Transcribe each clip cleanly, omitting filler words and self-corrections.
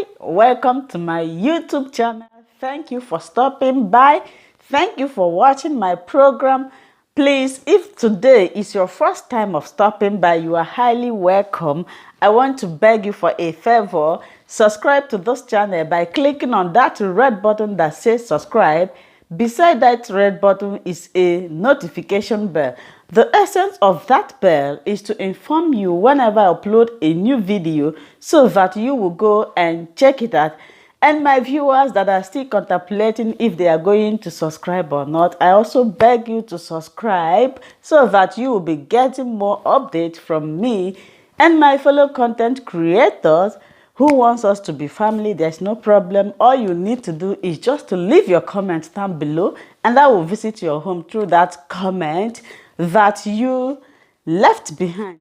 Hi, welcome to my YouTube channel. Thank you for stopping by. Thank you for watching my program. Please, if today is your first time of stopping by, you are highly welcome. I want to beg you for a favor. Subscribe to this channel by clicking on that red button that says subscribe. Beside that red button is a notification bell. The essence of that bell is to inform you whenever I upload a new video so that you will go and check it out. And my viewers that are still contemplating if they are going to subscribe or not, I also beg you to subscribe so that you will be getting more updates from me and my fellow content creators who wants us to be family. There's no problem. All you need to do is just to leave your comment down below, and I will visit your home through that comment that you left behind.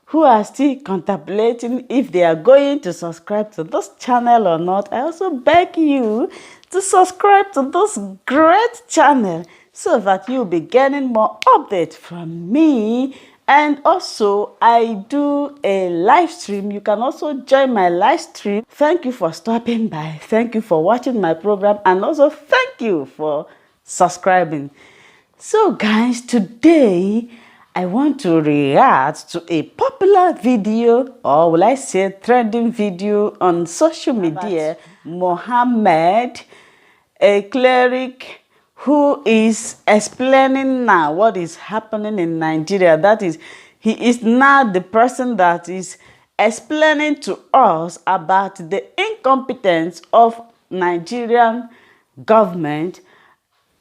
Who are still contemplating if they are going to subscribe to this channel or not, I also beg you to subscribe to this great channel so that you'll be getting more updates from me. And also, I do a live stream. You can also join my live stream. Thank you for stopping by. Thank you for watching my program. And also, thank you for subscribing. So, guys, today, I want to react to a popular video, or will I say trending video on social media. Mohammad, a cleric who is explaining now what is happening in Nigeria. That is, he is now the person that is explaining to us about the incompetence of Nigerian government.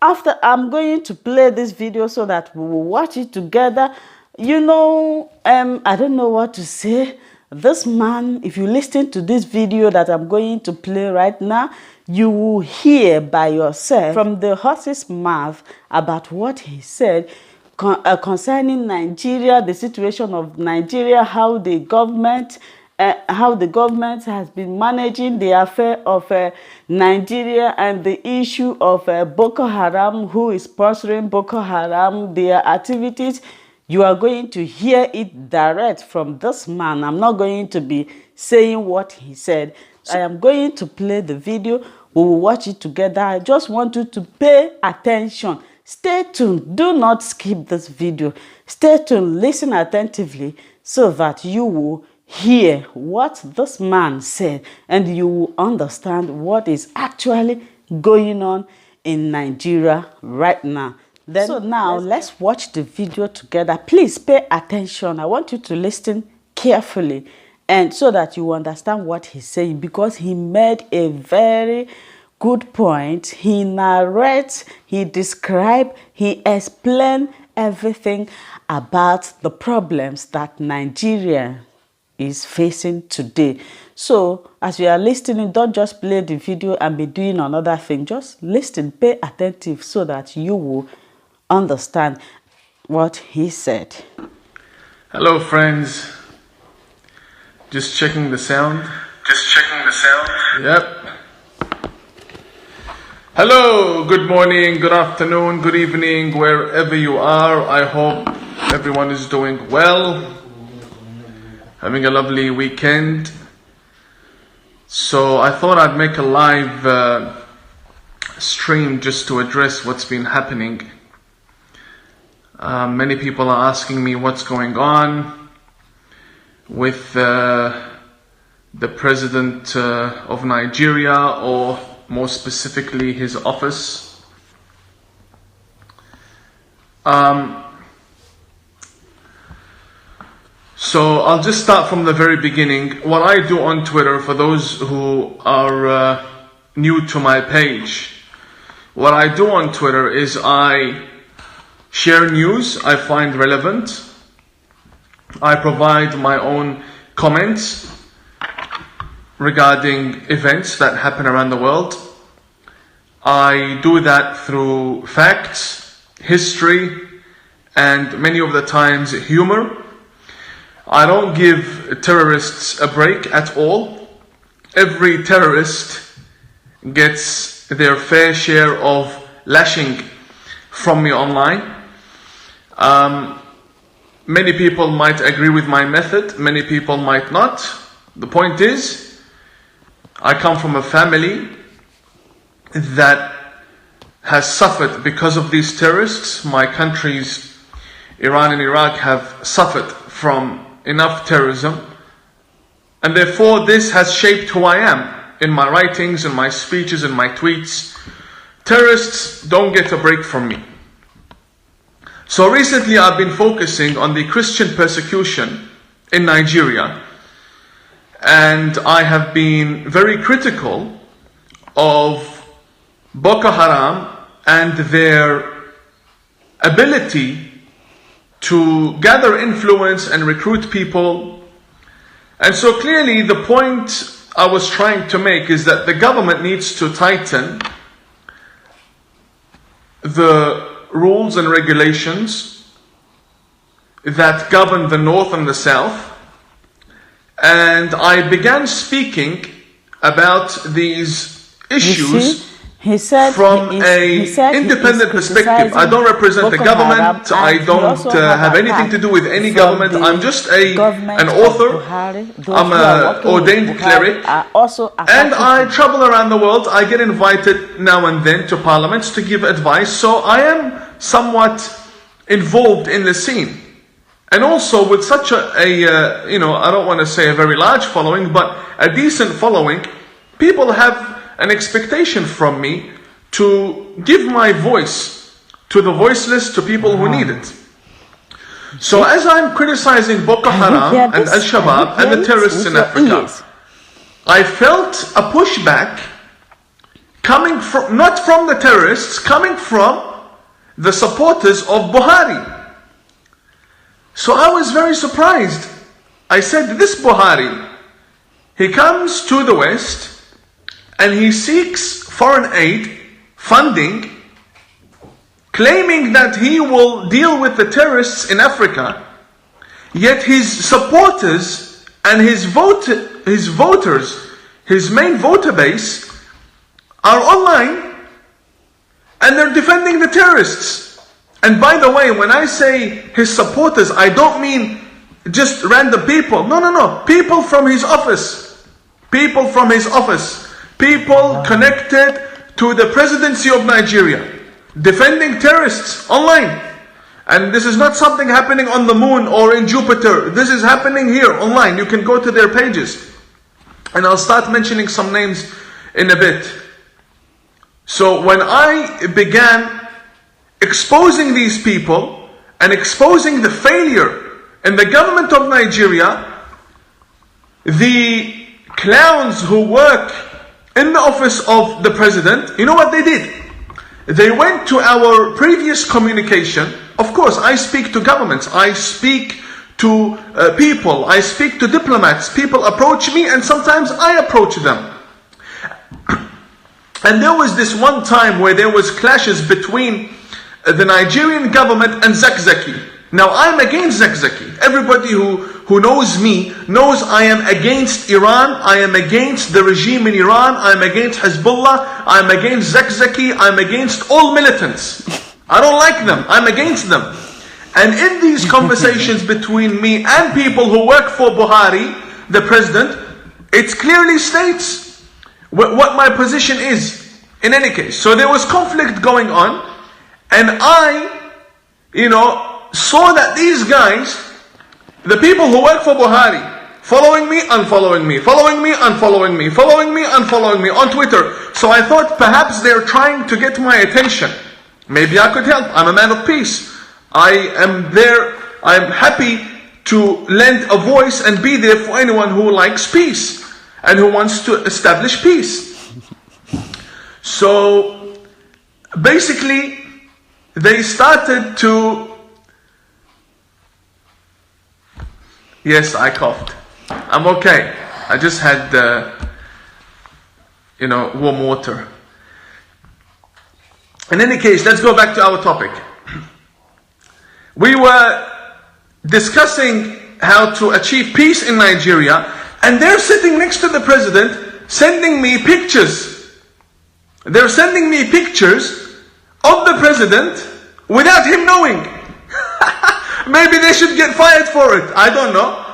After, I'm going to play this video so that we will watch it together. You know, I don't know what to say. This man, if you listen to this video that I'm going to play right now, you will hear by yourself from the horse's mouth about what he said concerning Nigeria, the situation of Nigeria, how the government has been managing the affair of Nigeria and the issue of Boko Haram, who is sponsoring Boko Haram, their activities. You are going to hear it direct from this man. I'm not going to be saying what he said. I am going to play the video. We will watch it together. I just want you to pay attention. Stay tuned. Do not skip this video. Stay tuned. Listen attentively so that you will hear what this man said and you will understand what is actually going on in Nigeria right now. So now let's watch the video together. Please pay attention. I want you to listen carefully and so that you understand what he's saying, because he made a very good point. He narrates, he describes, he explains everything about the problems that Nigeria is facing today. So as you are listening, don't just play the video and be doing another thing. Just listen, pay attentive so that you will understand what he said. Hello friends, just checking the sound. Yep. Hello, good morning, good afternoon, good evening, wherever you are. I hope everyone is doing well, having a lovely weekend. So I thought I'd make a live stream just to address what's been happening. Many people are asking me what's going on with the president of Nigeria, or more specifically his office. So I'll just start from the very beginning. What I do on Twitter, for those who are new to my page, what I do on Twitter is I share news I find relevant. I provide my own comments regarding events that happen around the world. I do that through facts, history, and many of the times humor. I don't give terrorists a break at all. Every terrorist gets their fair share of lashing from me online. Many people might agree with my method, many people might not. The point is, I come from a family that has suffered because of these terrorists. My countries, Iran and Iraq, have suffered from enough terrorism. And therefore this has shaped who I am in my writings, in my speeches, in my tweets. Terrorists don't get a break from me. So recently I've been focusing on the Christian persecution in Nigeria. And I have been very critical of Boko Haram and their ability to gather influence and recruit people. And so clearly the point I was trying to make is that the government needs to tighten the rules and regulations that govern the North and the South. And I began speaking about these issues from an independent perspective. I don't represent the government. I don't have anything to do with any government. I'm just an author. I'm an ordained cleric. And I travel around the world. I get invited now and then to parliaments to give advice. So I am somewhat involved in the scene. And also with such I don't want to say a very large following, but a decent following, people have an expectation from me to give my voice to the voiceless, to people who need it. So as I'm criticizing Boko Haram and Al-Shabaab and the terrorists in Africa, I felt a pushback coming from, not from the terrorists, coming from the supporters of Buhari. So I was very surprised. I said, this Buhari, he comes to the West and he seeks foreign aid, funding, claiming that he will deal with the terrorists in Africa, yet his supporters and his voters, his main voter base, are online and they're defending the terrorists. And by the way, when I say his supporters, I don't mean just random people. No. People from his office. People from his office. People connected to the presidency of Nigeria. Defending terrorists online. And this is not something happening on the moon or in Jupiter. This is happening here online. You can go to their pages. And I'll start mentioning some names in a bit. So when I began exposing these people and exposing the failure in the government of Nigeria, the clowns who work in the office of the president, you know what they did? They went to our previous communication. Of course, I speak to governments, I speak to people, I speak to diplomats. People approach me and sometimes I approach them. And there was this one time where there was clashes between the Nigerian government and Zakzaki. Now I'm against Zakzaki. Everybody who knows me knows I am against Iran, I am against the regime in Iran, I am against Hezbollah, I am against Zakzaki, I am against all militants. I don't like them, I'm against them. And in these conversations between me and people who work for Buhari, the president, it clearly states what my position is. In any case, so there was conflict going on, and I, saw that these guys, the people who work for Buhari, following me, unfollowing me, following me, unfollowing me, following me, unfollowing me on Twitter. So I thought perhaps they're trying to get my attention. Maybe I could help. I'm a man of peace. I am there. I'm happy to lend a voice and be there for anyone who likes peace and who wants to establish peace. So basically, they started to... Yes, I coughed. I'm okay. I just had, warm water. In any case, let's go back to our topic. We were discussing how to achieve peace in Nigeria, and they're sitting next to the president, sending me pictures. They're sending me pictures of the president without him knowing. Maybe they should get fired for it. I don't know.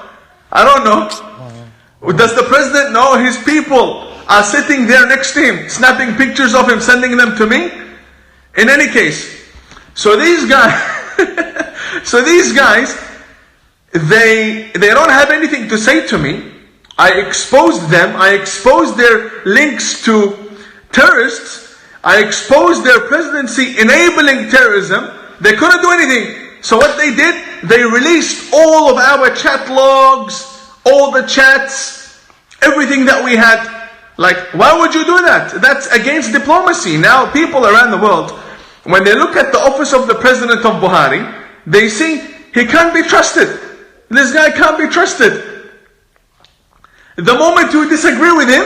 Does the president know his people are sitting there next to him, snapping pictures of him, sending them to me. In any case, so these guys, they don't have anything to say to me. I exposed them. I exposed their links to terrorists. I exposed their presidency enabling terrorism. They couldn't do anything. So what they did, they released all of our chat logs, all the chats, everything that we had. Like, why would you do that? That's against diplomacy. Now people around the world, when they look at the office of the president of Buhari, they see he can't be trusted. This guy can't be trusted. The moment you disagree with him,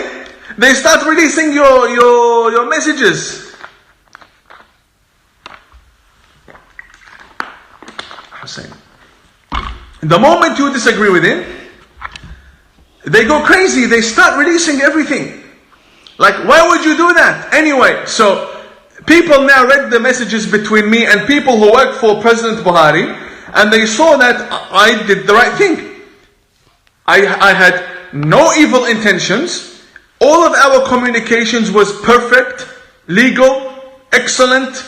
they start releasing your messages. Hussein. The moment you disagree with him, they go crazy. They start releasing everything. Like, why would you do that? Anyway, so people now read the messages between me and people who work for President Buhari, and they saw that I did the right thing. I had no evil intentions. All of our communications was perfect, legal, excellent,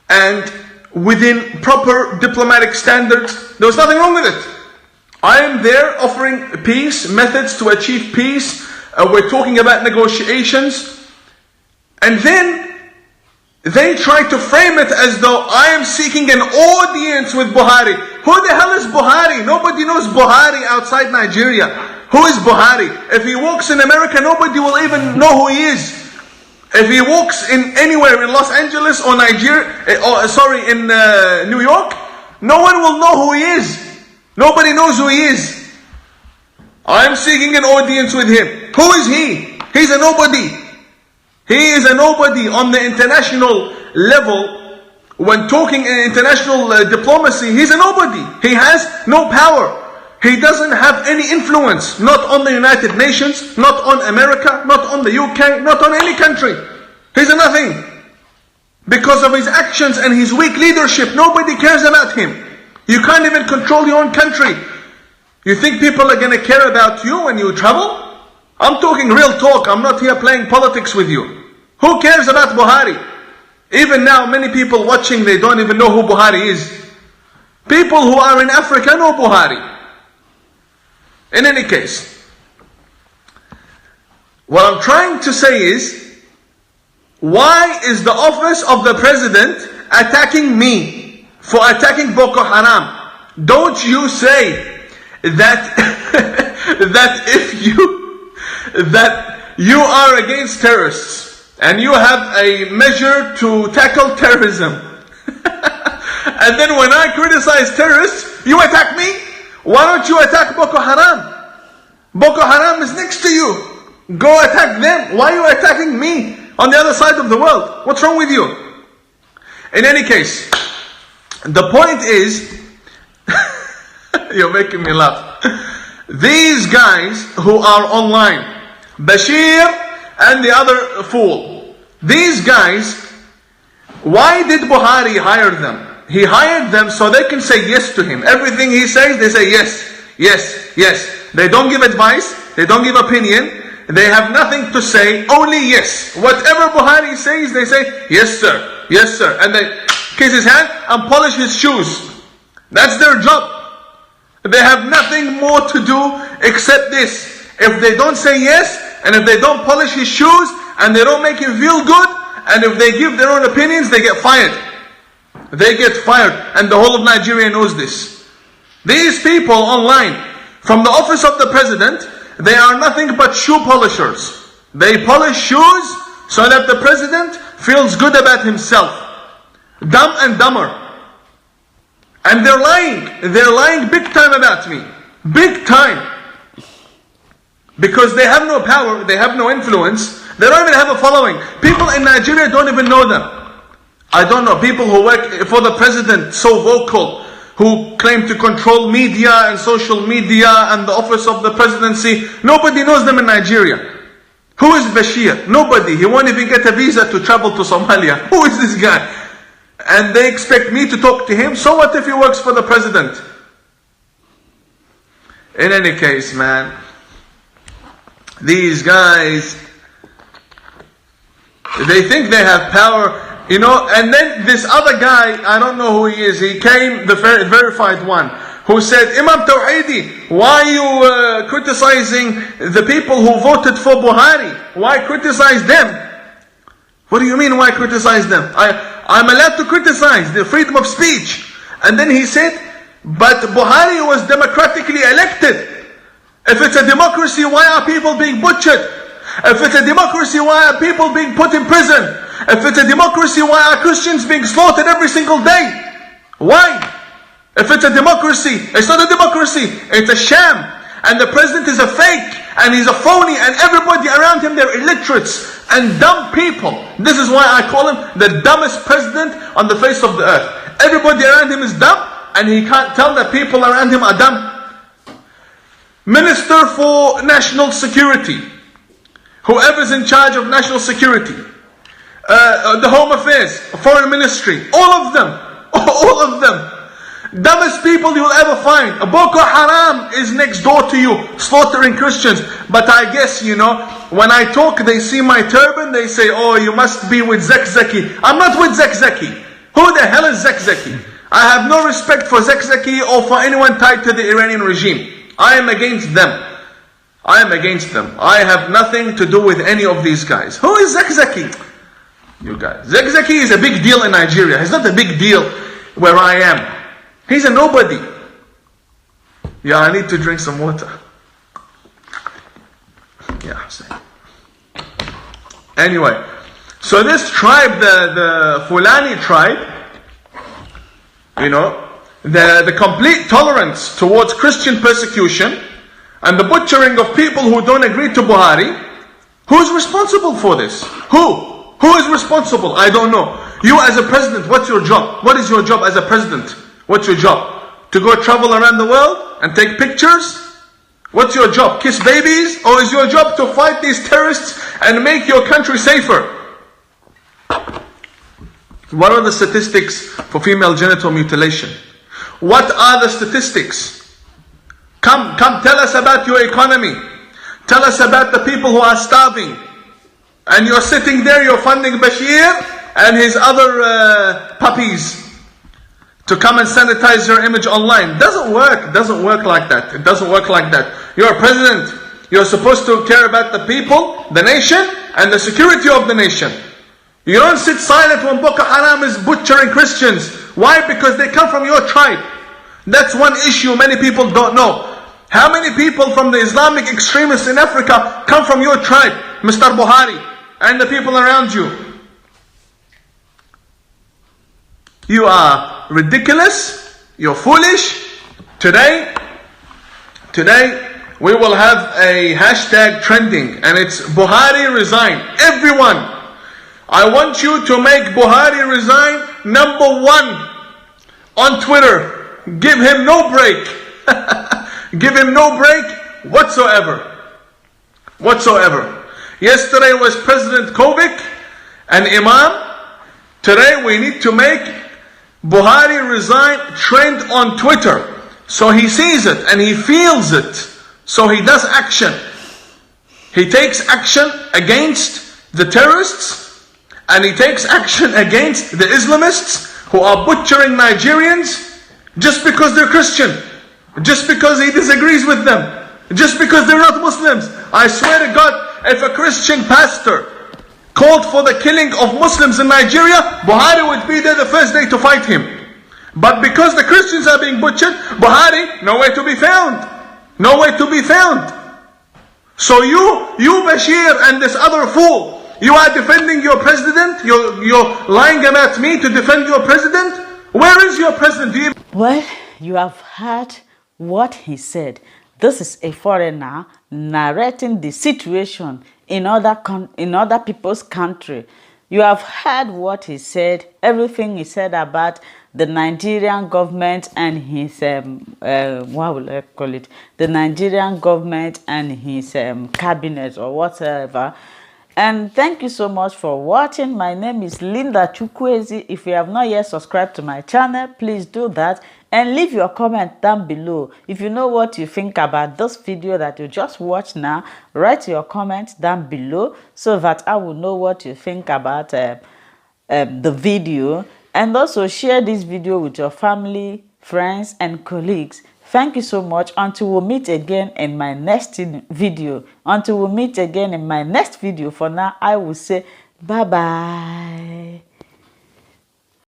and within proper diplomatic standards. There was nothing wrong with it. I am there offering peace, methods to achieve peace. We're talking about negotiations. And then they try to frame it as though I am seeking an audience with Buhari. Who the hell is Buhari? Nobody knows Buhari outside Nigeria. Who is Buhari? If he walks in America, nobody will even know who he is. If he walks in anywhere in Los Angeles or in New York, no one will know who he is. Nobody knows who he is. I am seeking an audience with him. Who is he? He's a nobody. He is a nobody on the international level. When talking in international diplomacy, he's a nobody. He has no power. He doesn't have any influence. Not on the United Nations, not on America, not on the UK, not on any country. He's a nothing. Because of his actions and his weak leadership, nobody cares about him. You can't even control your own country. You think people are going to care about you when you travel? I'm talking real talk. I'm not here playing politics with you. Who cares about Buhari? Even now, many people watching, they don't even know who Buhari is. People who are in Africa know Buhari. In any case, what I'm trying to say is, why is the office of the president attacking me for attacking Boko Haram? Don't you say that that you are against terrorists and you have a measure to tackle terrorism. And then when I criticize terrorists, you attack me? Why don't you attack Boko Haram? Boko Haram is next to you. Go attack them. Why are you attacking me on the other side of the world? What's wrong with you? In any case, the point is, you're making me laugh. These guys who are online, Bashir and the other fool, these guys, why did Buhari hire them? He hired them so they can say yes to him. Everything he says, they say yes, yes, yes. They don't give advice, they don't give opinion, they have nothing to say, only yes. Whatever Buhari says, they say, yes sir, yes sir. And they kiss his hand and polish his shoes. That's their job. They have nothing more to do except this. If they don't say yes, and if they don't polish his shoes, and they don't make him feel good, and if they give their own opinions, they get fired. They get fired, and the whole of Nigeria knows this. These people online, from the office of the president, they are nothing but shoe polishers. They polish shoes so that the president feels good about himself. Dumb and dumber. And they're lying. They're lying big time about me. Big time. Because they have no power, they have no influence, they don't even have a following. People in Nigeria don't even know them. I don't know, people who work for the president, so vocal, who claim to control media and social media and the office of the presidency, nobody knows them in Nigeria. Who is Bashir? Nobody. He won't even get a visa to travel to Somalia. Who is this guy? And they expect me to talk to him? So what if he works for the president? In any case, man, these guys, They think they have power, you know. And then this other guy, I don't know who he is, he came, the verified one, who said, Imam Tawhidi, why are you criticizing the people who voted for Buhari? Why criticize them? What do you mean, why criticize them? I'm allowed to criticize the freedom of speech. And then he said, but Buhari was democratically elected. If it's a democracy, why are people being butchered? If it's a democracy, why are people being put in prison? If it's a democracy, why are Christians being slaughtered every single day? Why? If it's a democracy, it's not a democracy, it's a sham. And the president is a fake, and he's a phony, and everybody around him, they're illiterates and dumb people. This is why I call him the dumbest president on the face of the earth. Everybody around him is dumb, and he can't tell that people around him are dumb. Minister for National Security, whoever's in charge of national security, the Home Affairs, Foreign Ministry, all of them, dumbest people you'll ever find. Boko Haram is next door to you, slaughtering Christians. But I guess, you know, when I talk, they see my turban, they say, oh, you must be with Zakzaki. I'm not with Zakzaki. Who the hell is Zakzaki? I have no respect for Zakzaki or for anyone tied to the Iranian regime. I am against them. I am against them. I have nothing to do with any of these guys. Who is Zakzaki? You guys. Zakzaki is a big deal in Nigeria. It's not a big deal where I am. He's a nobody. Yeah, I need to drink some water. Yeah. Anyway, so this tribe, the Fulani tribe, you know, the complete tolerance towards Christian persecution and the butchering of people who don't agree to Buhari, who's responsible for this? Who is responsible? I don't know. You as a president, what's your job? What is your job as a president? What's your job? To go travel around the world and take pictures? What's your job? Kiss babies? Or is your job to fight these terrorists and make your country safer? What are the statistics for female genital mutilation? What are the statistics? Come tell us about your economy. Tell us about the people who are starving. And you're sitting there, you're funding Bashir and his other puppies to come and sanitize your image online. Doesn't work like that. It doesn't work like that. You're a president. You're supposed to care about the people, the nation, and the security of the nation. You don't sit silent when Boko Haram is butchering Christians. Why? Because they come from your tribe. That's one issue many people don't know. How many people from the Islamic extremists in Africa come from your tribe, Mr. Buhari, and the people around you? You are ridiculous. You're foolish. Today, we will have a hashtag trending, and it's Buhari resign. Everyone, I want you to make Buhari resign #1 on Twitter. Give him no break. Give him no break whatsoever. Yesterday was President Kovic and Imam. Today we need to make Buhari resign trend on Twitter. So he sees it and he feels it. So he does action. He takes action against the terrorists, and he takes action against the Islamists who are butchering Nigerians just because they're Christian, just because he disagrees with them, just because they're not Muslims. I swear to God, if a Christian pastor called for the killing of Muslims in Nigeria, Buhari would be there the first day to fight him. But because the Christians are being butchered, Buhari, nowhere to be found. Nowhere to be found. So you Bashir and this other fool, you are defending your president? You're lying about me to defend your president? Where is your president? Well, you have heard what he said. This is a foreigner narrating the situation in other people's country. You have heard what he said, everything he said about the Nigerian government and his what will I call it? The Nigerian government and his cabinet or whatever. And thank you so much for watching. My name is Linda Chukwuezi. If you have not yet subscribed to my channel, please do that. and leave your comment down below. If you know what you think about this video that you just watched now, write your comment down below so that I will know what you think about the video. And also share this video with your family, friends and colleagues. Thank you so much. Until we meet again in my next video. For now, I will say bye bye.